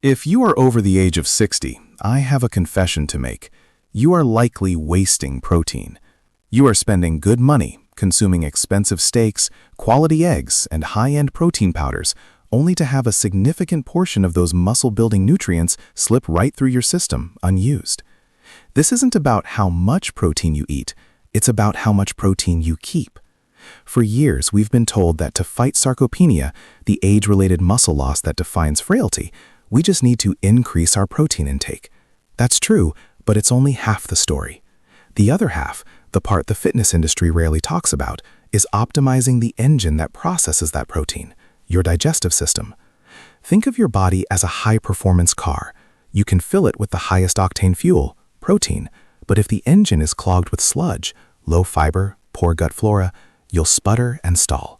If you are over the age of 60, I have a confession to make. You are likely wasting protein. You are spending good money, consuming expensive steaks, quality eggs, and high-end protein powders, only to have a significant portion of those muscle-building nutrients slip right through your system, unused. This isn't about how much protein you eat, it's about how much protein you keep. For years, we've been told that to fight sarcopenia, the age-related muscle loss that defines frailty, we just need to increase our protein intake. That's true, but it's only half the story. The other half, the part the fitness industry rarely talks about, is optimizing the engine that processes that protein, your digestive system. Think of your body as a high-performance car. You can fill it with the highest octane fuel, protein, but if the engine is clogged with sludge, low fiber, poor gut flora, you'll sputter and stall.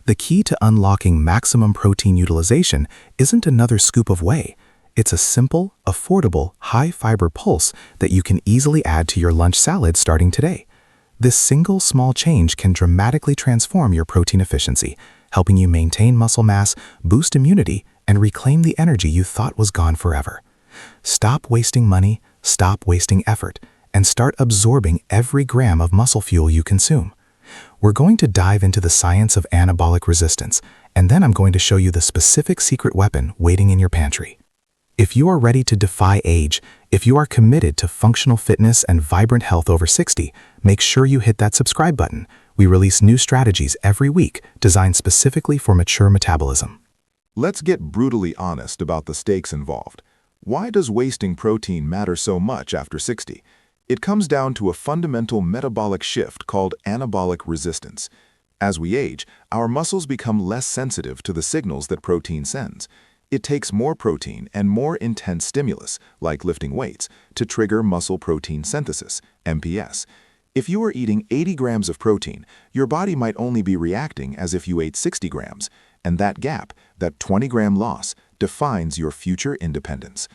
The key to unlocking maximum protein utilization isn't another scoop of whey. It's a simple, affordable, high-fiber pulse that you can easily add to your lunch salad starting today. This single small change can dramatically transform your protein efficiency, helping you maintain muscle mass, boost immunity, and reclaim the energy you thought was gone forever. Stop wasting money, stop wasting effort, and start absorbing every gram of muscle fuel you consume. We're going to dive into the science of anabolic resistance, and then I'm going to show you the specific secret weapon waiting in your pantry. If you are ready to defy age, if you are committed to functional fitness and vibrant health over 60, make sure you hit that subscribe button. We release new strategies every week designed specifically for mature metabolism. Let's get brutally honest about the stakes involved. Why does wasting protein matter so much after 60? It comes down to a fundamental metabolic shift called anabolic resistance. As we age, our muscles become less sensitive to the signals that protein sends. It takes more protein and more intense stimulus, like lifting weights, to trigger muscle protein synthesis, MPS. If you are eating 80 grams of protein, your body might only be reacting as if you ate 60 grams, and that gap, that 20-gram loss, defines your future independence.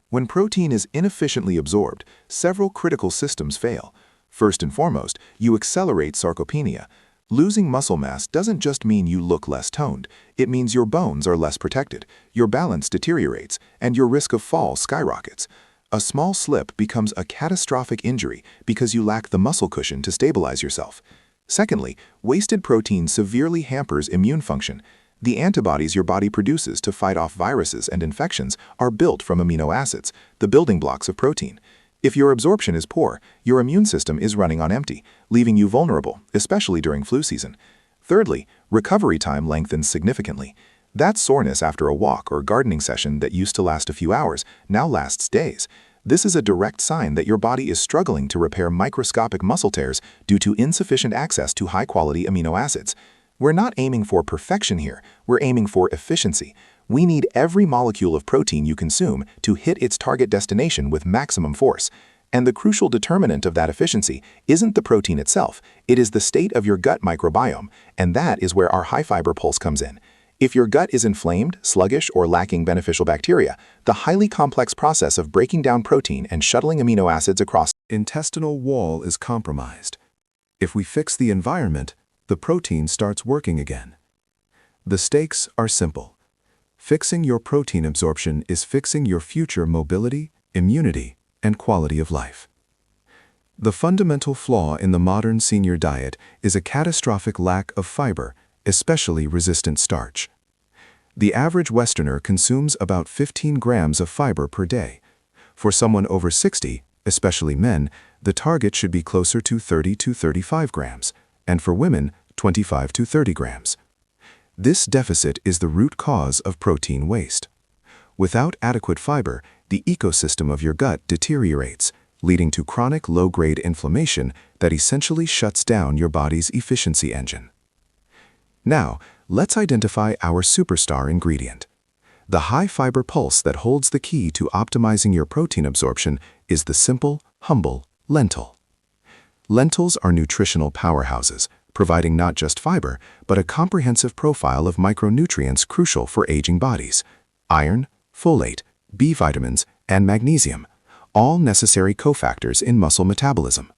When protein is inefficiently absorbed, several critical systems fail. First and foremost, you accelerate sarcopenia. Losing muscle mass doesn't just mean you look less toned. It means your bones are less protected, your balance deteriorates, and your risk of fall skyrockets. A small slip becomes a catastrophic injury because you lack the muscle cushion to stabilize yourself. Secondly, wasted protein severely hampers immune function. The antibodies your body produces to fight off viruses and infections are built from amino acids, the building blocks of protein. If your absorption is poor, your immune system is running on empty, leaving you vulnerable, especially during flu season. Thirdly, recovery time lengthens significantly. That soreness after a walk or gardening session that used to last a few hours now lasts days. This is a direct sign that your body is struggling to repair microscopic muscle tears due to insufficient access to high-quality amino acids. We're not aiming for perfection here, we're aiming for efficiency. We need every molecule of protein you consume to hit its target destination with maximum force. And the crucial determinant of that efficiency isn't the protein itself, it is the state of your gut microbiome, and that is where our high-fiber pulse comes in. If your gut is inflamed, sluggish, or lacking beneficial bacteria, the highly complex process of breaking down protein and shuttling amino acids across the intestinal wall is compromised. If we fix the environment, the protein starts working again. The stakes are simple. Fixing your protein absorption is fixing your future mobility, immunity, and quality of life. The fundamental flaw in the modern senior diet is a catastrophic lack of fiber, especially resistant starch. The average Westerner consumes about 15 grams of fiber per day. For someone over 60, especially men, the target should be closer to 30 to 35 grams, and for women, 25 to 30 grams. This deficit is the root cause of protein waste. Without adequate fiber, the ecosystem of your gut deteriorates, leading to chronic low-grade inflammation that essentially shuts down your body's efficiency engine. Now, let's identify our superstar ingredient. The high-fiber pulse that holds the key to optimizing your protein absorption is the simple, humble lentil. Lentils are nutritional powerhouses, providing not just fiber, but a comprehensive profile of micronutrients crucial for aging bodies: iron, folate, B vitamins, and magnesium, all necessary cofactors in muscle metabolism.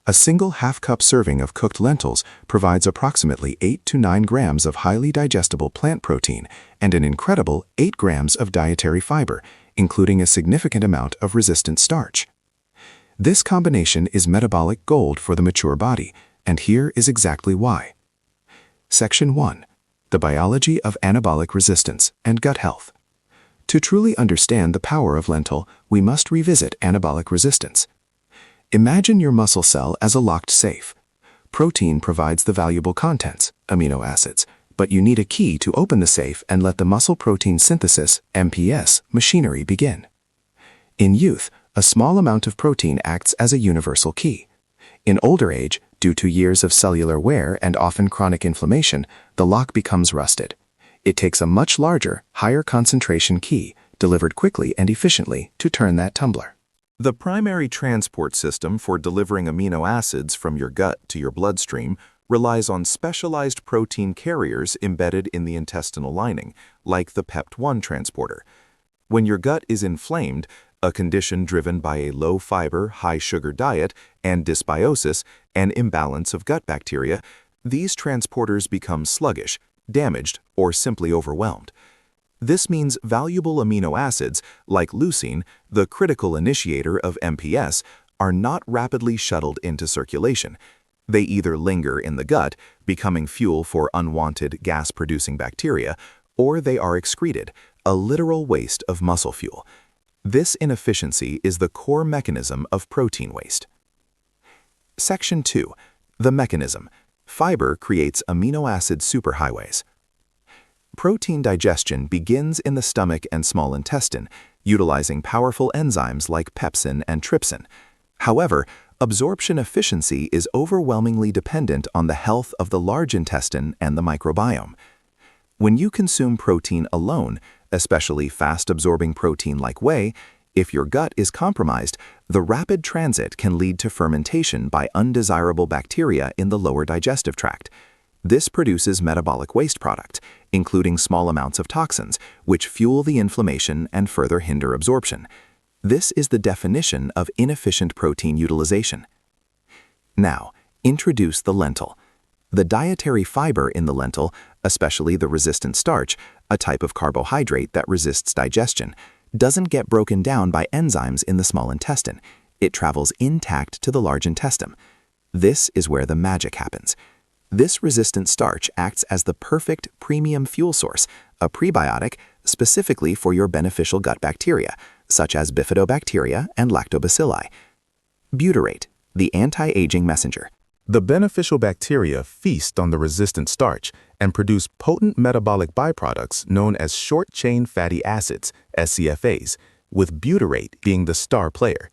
A single half-cup serving of cooked lentils provides approximately 8 to 9 grams of highly digestible plant protein and an incredible 8 grams of dietary fiber, including a significant amount of resistant starch. This combination is metabolic gold for the mature body, and here is exactly why. Section 1. The biology of anabolic resistance and gut health. To truly understand the power of lentil, we must revisit anabolic resistance. Imagine your muscle cell as a locked safe. Protein provides the valuable contents, amino acids, but you need a key to open the safe and let the muscle protein synthesis, MPS, machinery begin. In youth, a small amount of protein acts as a universal key. In older age, due to years of cellular wear and often chronic inflammation, the lock becomes rusted. It takes a much larger, higher concentration key, delivered quickly and efficiently, to turn that tumbler. The primary transport system for delivering amino acids from your gut to your bloodstream relies on specialized protein carriers embedded in the intestinal lining, like the PEPT1 transporter. When your gut is inflamed, a condition driven by a low-fiber, high-sugar diet and dysbiosis, an imbalance of gut bacteria, these transporters become sluggish, damaged, or simply overwhelmed. This means valuable amino acids, like leucine, the critical initiator of MPS, are not rapidly shuttled into circulation. They either linger in the gut, becoming fuel for unwanted gas-producing bacteria, or they are excreted, a literal waste of muscle fuel. This inefficiency is the core mechanism of protein waste. Section 2. The mechanism. Fiber creates amino acid superhighways. Protein digestion begins in the stomach and small intestine, utilizing powerful enzymes like pepsin and trypsin. However, absorption efficiency is overwhelmingly dependent on the health of the large intestine and the microbiome. When you consume protein alone, especially fast-absorbing protein like whey, if your gut is compromised, the rapid transit can lead to fermentation by undesirable bacteria in the lower digestive tract. This produces metabolic waste product, including small amounts of toxins, which fuel the inflammation and further hinder absorption. This is the definition of inefficient protein utilization. Now, introduce the lentil. The dietary fiber in the lentil, especially the resistant starch, a type of carbohydrate that resists digestion, doesn't get broken down by enzymes in the small intestine. It travels intact to the large intestine. This is where the magic happens. This resistant starch acts as the perfect premium fuel source, a prebiotic specifically for your beneficial gut bacteria, such as bifidobacteria and lactobacilli. Butyrate, the anti-aging messenger. The beneficial bacteria feast on the resistant starch and produce potent metabolic byproducts known as short-chain fatty acids, SCFAs, with butyrate being the star player.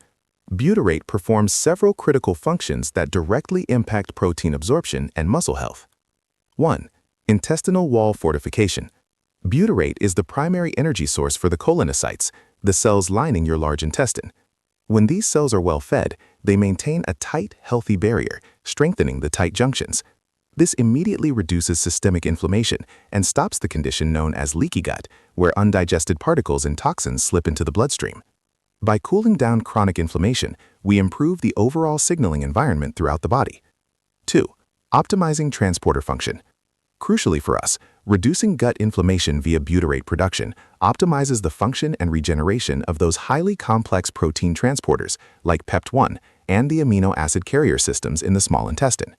Butyrate performs several critical functions that directly impact protein absorption and muscle health. 1. Intestinal wall fortification. Butyrate is the primary energy source for the colonocytes, the cells lining your large intestine. When these cells are well fed, they maintain a tight, healthy barrier, strengthening the tight junctions. This immediately reduces systemic inflammation and stops the condition known as leaky gut, where undigested particles and toxins slip into the bloodstream. By cooling down chronic inflammation, we improve the overall signaling environment throughout the body. 2. Optimizing transporter function. Crucially for us, reducing gut inflammation via butyrate production optimizes the function and regeneration of those highly complex protein transporters like PEPT1 and the amino acid carrier systems in the small intestine.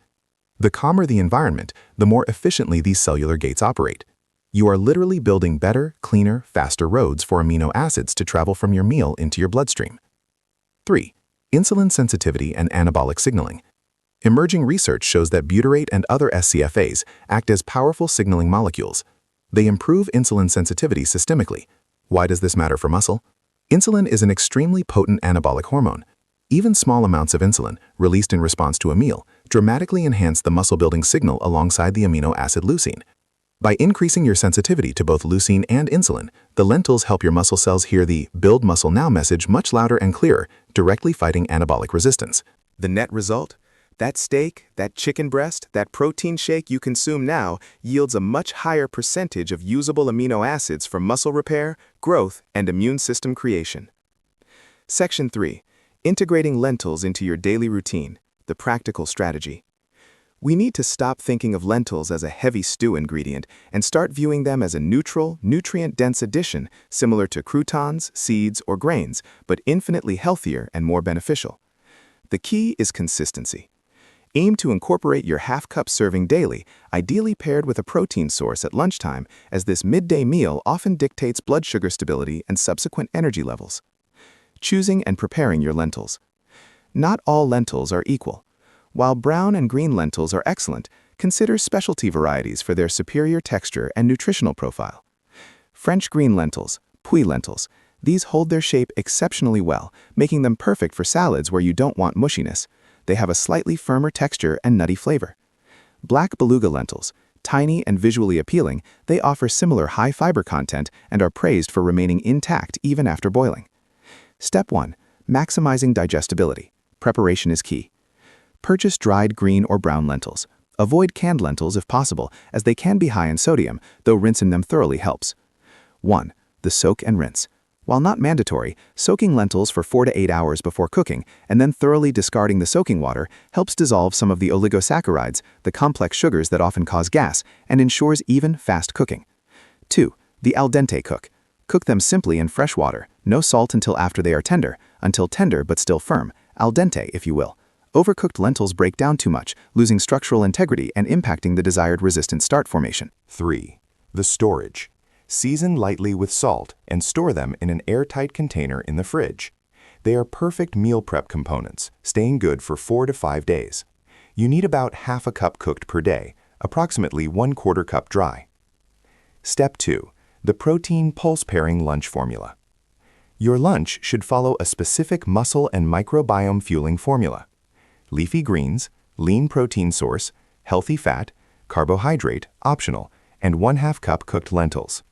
The calmer the environment, the more efficiently these cellular gates operate. You are literally building better, cleaner, faster roads for amino acids to travel from your meal into your bloodstream. 3. Insulin sensitivity and anabolic signaling. Emerging research shows that butyrate and other SCFAs act as powerful signaling molecules. They improve insulin sensitivity systemically. Why does this matter for muscle? Insulin is an extremely potent anabolic hormone. Even small amounts of insulin, released in response to a meal, dramatically enhance the muscle-building signal alongside the amino acid leucine. By increasing your sensitivity to both leucine and insulin, the lentils help your muscle cells hear the "build muscle now" message much louder and clearer, directly fighting anabolic resistance. The net result? That steak, that chicken breast, that protein shake you consume now yields a much higher percentage of usable amino acids for muscle repair, growth, and immune system creation. Section 3. Integrating lentils into your daily routine. the practical strategy. We need to stop thinking of lentils as a heavy stew ingredient and start viewing them as a neutral, nutrient-dense addition similar to croutons, seeds, or grains, but infinitely healthier and more beneficial. The key is consistency. Aim to incorporate your half-cup serving daily, ideally paired with a protein source at lunchtime, as this midday meal often dictates blood sugar stability and subsequent energy levels. Choosing and preparing your lentils. Not all lentils are equal. While brown and green lentils are excellent, consider specialty varieties for their superior texture and nutritional profile. French green lentils, puy lentils, these hold their shape exceptionally well, making them perfect for salads where you don't want mushiness. They have a slightly firmer texture and nutty flavor. Black beluga lentils, tiny and visually appealing, they offer similar high fiber content and are praised for remaining intact even after boiling. Step 1. Maximizing digestibility. Preparation is key. Purchase dried green or brown lentils. Avoid canned lentils if possible, as they can be high in sodium, though rinsing them thoroughly helps. 1. The soak and rinse. While not mandatory, soaking lentils for 4 to 8 hours before cooking and then thoroughly discarding the soaking water helps dissolve some of the oligosaccharides, the complex sugars that often cause gas, and ensures even, fast cooking. 2. The al dente cook. Cook them simply in fresh water, no salt until after they are tender but still firm, al dente if you will. Overcooked lentils break down too much, losing structural integrity and impacting the desired resistant starch formation. 3. The storage. Season lightly with salt and store them in an airtight container in the fridge. They are perfect meal prep components, staying good for 4 to 5 days. You need about half a cup cooked per day, approximately 1/4 cup dry. Step 2. The protein pulse pairing lunch formula. Your lunch should follow a specific muscle and microbiome fueling formula. Leafy greens, lean protein source, healthy fat, carbohydrate, optional, and 1/2 cup cooked lentils.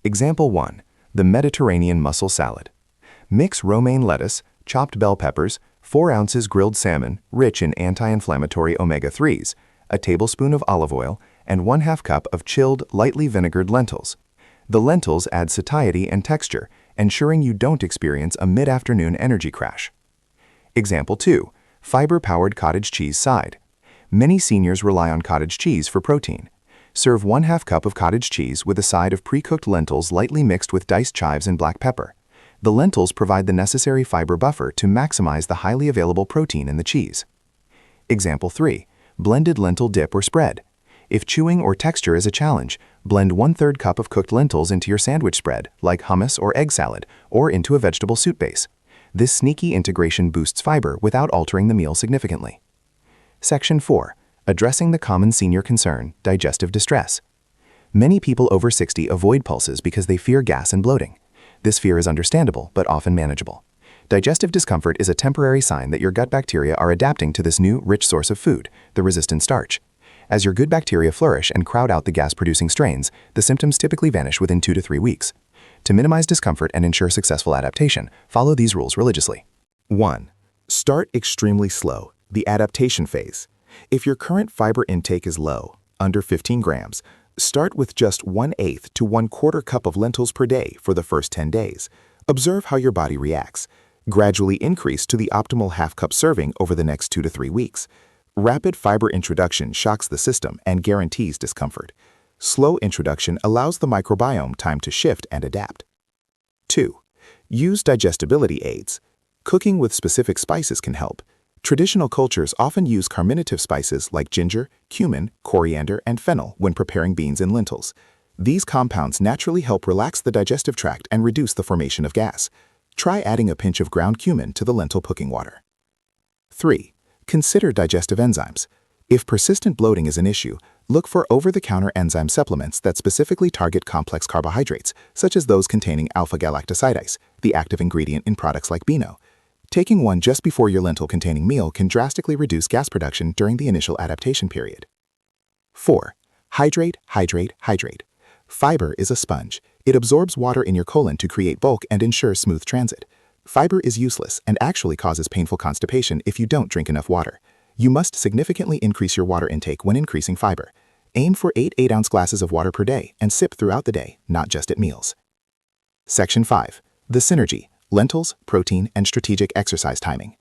Example 1. The Mediterranean mussel salad. Mix romaine lettuce, chopped bell peppers, 4 ounces grilled salmon, rich in anti-inflammatory omega-3s, a tablespoon of olive oil, and 1/2 cup of chilled, lightly vinegared lentils. The lentils add satiety and texture, ensuring you don't experience a mid-afternoon energy crash. Example 2. Fiber-powered cottage cheese side. Many seniors rely on cottage cheese for protein. Serve 1/2 cup of cottage cheese with a side of pre-cooked lentils lightly mixed with diced chives and black pepper. The lentils provide the necessary fiber buffer to maximize the highly available protein in the cheese. Example 3. Blended lentil dip or spread. If chewing or texture is a challenge, blend 1/3 cup of cooked lentils into your sandwich spread, like hummus or egg salad, or into a vegetable soup base. This sneaky integration boosts fiber without altering the meal significantly. Section 4. Addressing the common senior concern, digestive distress. Many people over 60 avoid pulses because they fear gas and bloating. This fear is understandable, but often manageable. Digestive discomfort is a temporary sign that your gut bacteria are adapting to this new, rich source of food, the resistant starch. As your good bacteria flourish and crowd out the gas-producing strains, the symptoms typically vanish within 2 to 3 weeks. To minimize discomfort and ensure successful adaptation, follow these rules religiously. 1. Start extremely slow, the adaptation phase. If your current fiber intake is low, under 15 grams, start with just 1/8 to 1/4 cup of lentils per day for the first 10 days. Observe how your body reacts. Gradually increase to the optimal half-cup serving over the next 2 to 3 weeks. Rapid fiber introduction shocks the system and guarantees discomfort. Slow introduction allows the microbiome time to shift and adapt. 2. Use digestibility aids. Cooking with specific spices can help. Traditional cultures often use carminative spices like ginger, cumin, coriander, and fennel when preparing beans and lentils. These compounds naturally help relax the digestive tract and reduce the formation of gas. Try adding a pinch of ground cumin to the lentil cooking water. 3. Consider digestive enzymes. If persistent bloating is an issue, look for over-the-counter enzyme supplements that specifically target complex carbohydrates, such as those containing alpha-galactosidase, the active ingredient in products like Beano. Taking one just before your lentil-containing meal can drastically reduce gas production during the initial adaptation period. 4. Hydrate, hydrate, hydrate. Fiber is a sponge. It absorbs water in your colon to create bulk and ensure smooth transit. Fiber is useless and actually causes painful constipation if you don't drink enough water. You must significantly increase your water intake when increasing fiber. Aim for 8 8-ounce glasses of water per day and sip throughout the day, not just at meals. Section 5. The synergy, lentils, protein, and strategic exercise timing.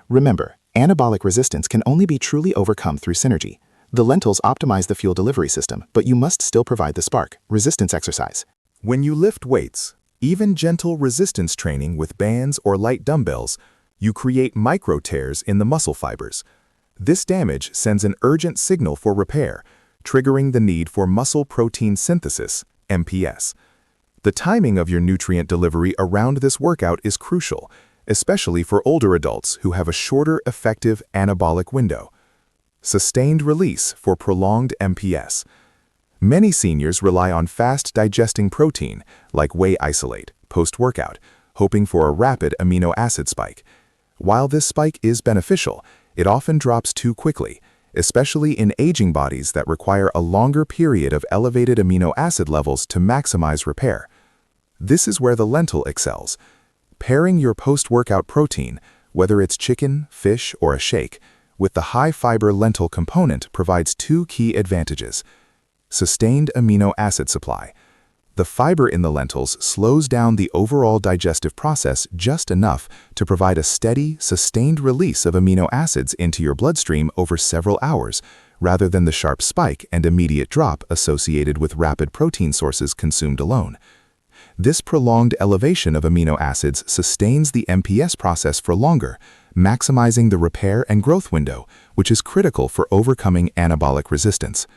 Remember, Anabolic resistance can only be truly overcome through synergy. The lentils optimize the fuel delivery system, but you must still provide the spark, resistance exercise. When you lift weights, even gentle resistance training with bands or light dumbbells, you create micro tears in the muscle fibers. This damage sends an urgent signal for repair, triggering the need for muscle protein synthesis, MPS. The timing of your nutrient delivery around this workout is crucial, especially for older adults who have a shorter effective anabolic window. Sustained release for prolonged MPS. Many seniors rely on fast-digesting protein, like whey isolate, post-workout, hoping for a rapid amino acid spike. While this spike is beneficial, it often drops too quickly, especially in aging bodies that require a longer period of elevated amino acid levels to maximize repair. This is where the lentil excels. Pairing your post-workout protein, whether it's chicken, fish, or a shake, with the high-fiber lentil component provides two key advantages. Sustained amino acid supply. The fiber in the lentils slows down the overall digestive process just enough to provide a steady, sustained release of amino acids into your bloodstream over several hours, rather than the sharp spike and immediate drop associated with rapid protein sources consumed alone. This prolonged elevation of amino acids sustains the MPS process for longer, maximizing the repair and growth window, which is critical for overcoming anabolic resistance.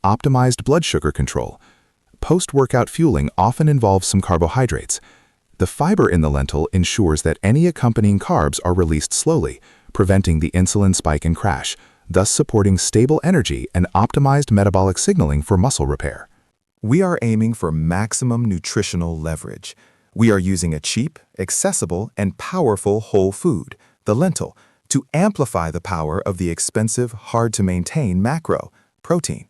Optimized blood sugar control. Post-workout fueling often involves some carbohydrates. The fiber in the lentil ensures that any accompanying carbs are released slowly, preventing the insulin spike and crash, thus supporting stable energy and optimized metabolic signaling for muscle repair. We are aiming for maximum nutritional leverage. We are using a cheap, accessible, and powerful whole food, the lentil, to amplify the power of the expensive, hard-to-maintain macro, protein.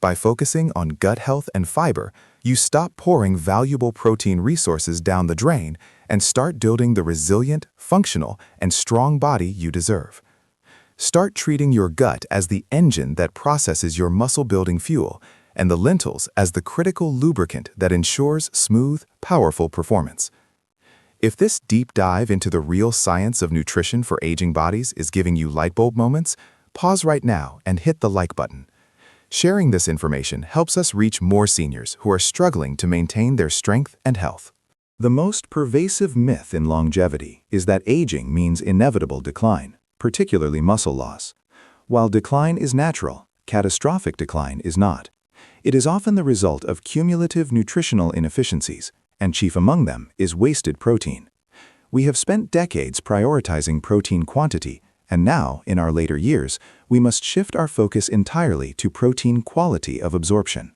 By focusing on gut health and fiber, you stop pouring valuable protein resources down the drain and start building the resilient, functional, and strong body you deserve. Start treating your gut as the engine that processes your muscle-building fuel, and the lentils as the critical lubricant that ensures smooth, powerful performance. If this deep dive into the real science of nutrition for aging bodies is giving you light bulb moments, pause right now and hit the like button. Sharing this information helps us reach more seniors who are struggling to maintain their strength and health. The most pervasive myth in longevity is that aging means inevitable decline, particularly muscle loss. While decline is natural, catastrophic decline is not. It is often the result of cumulative nutritional inefficiencies, and chief among them is wasted protein. We have spent decades prioritizing protein quantity, and now, in our later years, we must shift our focus entirely to protein quality of absorption.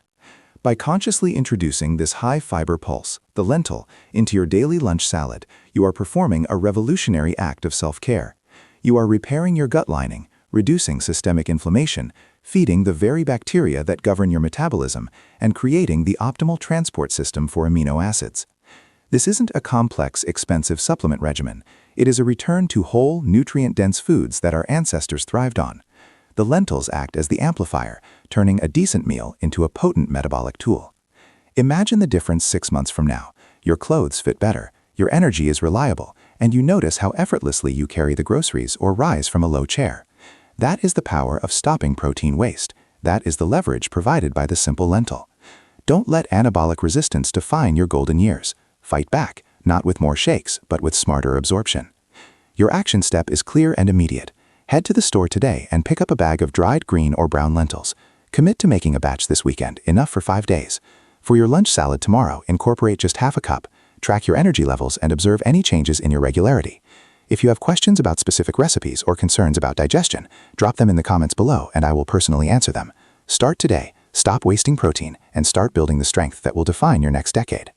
By consciously introducing this high-fiber pulse, the lentil, into your daily lunch salad, you are performing a revolutionary act of self-care. You are repairing your gut lining, reducing systemic inflammation, feeding the very bacteria that govern your metabolism, and creating the optimal transport system for amino acids. This isn't a complex, expensive supplement regimen. It is a return to whole, nutrient-dense foods that our ancestors thrived on. The lentils act as the amplifier, turning a decent meal into a potent metabolic tool. Imagine the difference 6 months from now. Your clothes fit better, your energy is reliable, and you notice how effortlessly you carry the groceries or rise from a low chair. That is the power of stopping protein waste. That is the leverage provided by the simple lentil. Don't let anabolic resistance define your golden years. Fight back, not with more shakes, but with smarter absorption. Your action step is clear and immediate. Head to the store today and pick up a bag of dried green or brown lentils. Commit to making a batch this weekend, enough for 5 days. For your lunch salad tomorrow, incorporate just half a cup. Track your energy levels and observe any changes in your regularity. If you have questions about specific recipes or concerns about digestion, drop them in the comments below and I will personally answer them. Start today, stop wasting protein, and start building the strength that will define your next decade.